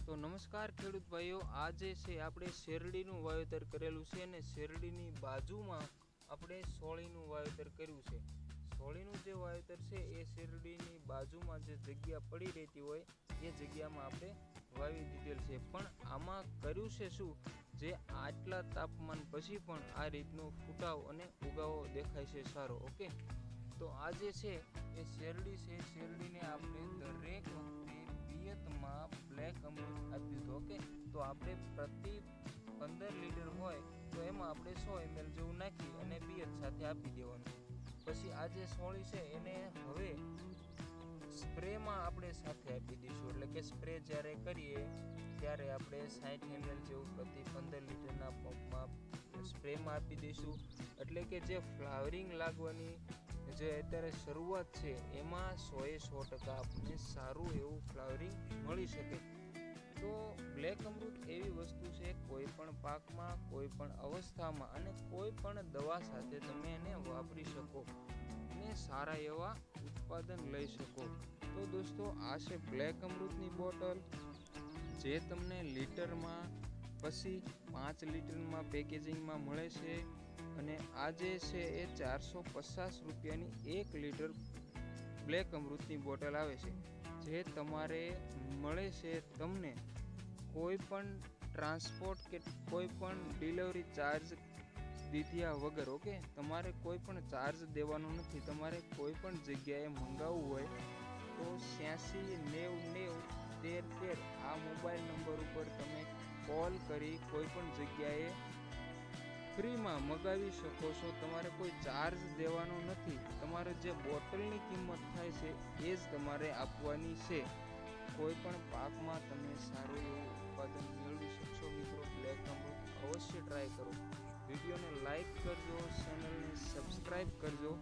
તો નમસ્કાર ખેડૂત ભાઈઓ, આજે છે આપણે શેરડીનું વાવેતર કરેલું છે અને શેરડીની બાજુમાં આપણે સોળીનું વાવેતર કર્યું છે. સોળીનું જે વાવેતર છે એ શેરડીની બાજુમાં જે જગ્યા પડી રહેતી હોય એ જગ્યામાં આપણે વાવી દીધેલ છે. પણ આમાં કર્યું છે શું, જે આટલા તાપમાન પછી પણ આ રીતનો ફૂટાવ અને ઉગાવો દેખાય છે સારો. ઓકે, તો આ જે છે એ શેરડી છે, શેરડીને આપણે દરેક વખતે પિયતમાં બ્લેક અમૃત આપ્યું હતું. ઓકે, તો આપણે પ્રતિ 15 લીટર હોય તો એમાં આપણે 100 ml જેવું નાખી અને પિયત સાથે આપી દેવાનું. પછી આ જે સોળી છે એને હવે સ્પ્રેમાં આપણે સાથે આપી દઈશું. એટલે કે સ્પ્રે જ્યારે કરીએ ત્યારે આપણે 60 ml જેવું પ્રતિ 15 લીટરના પંપમાં સ્પ્રેમાં આપી દઈશું. એટલે કે જે ફ્લાવરિંગ લાગવાની જે અત્યારે શરૂઆત છે એમાં 100% આપણને સારું એવું ફ્લાવરિંગ મળી શકે. તો બ્લેક અમૃત એવી વસ્તુ છે, કોઈ પણ પાકમાં, કોઈ પણ અવસ્થામાં અને કોઈ પણ દવા સાથે તમે એને વાપરી શકો અને સારા એવા ઉત્પાદન લઈ શકો. તો દોસ્તો, આ છે બ્લેક અમૃતની બોટલ, જે તમને લીટરમાં પછી 5 લીટરમાં પેકેજિંગમાં મળે છે. અને આ જે છે એ 450 રૂપિયાની 1 લીટર બ્લેક અમૃતની બોટલ આવે છે, જે તમારે મળે છે તમને કોઈ પણ ટ્રાન્સપોર્ટ કે કોઈ પણ ડિલિવરી ચાર્જ દીધા વગર. ઓકે, તમારે કોઈ પણ ચાર્જ દેવાનો નથી. તમારે કોઈ પણ જગ્યાએ મંગાવવું હોય તો 8690901313 આ મોબાઈલ નંબર ઉપર તમે કોલ કરી કોઈ પણ જગ્યાએ ફ્રીમાં મગાવી શકો છો. તમારે કોઈ ચાર્જ દેવાનો નથી. તમારે જે બોટલની કિંમત થાય છે એ જ તમારે આપવાની છે. કોઈ પણ પાકમાં તમે સારું એવું ઉત્પાદન મેળવી શકશો. મિત્રો, બ્લેક અમૃત અવશ્ય ટ્રાય કરો. વિડીયોને લાઈક કરજો, ચેનલને સબસ્ક્રાઈબ કરજો.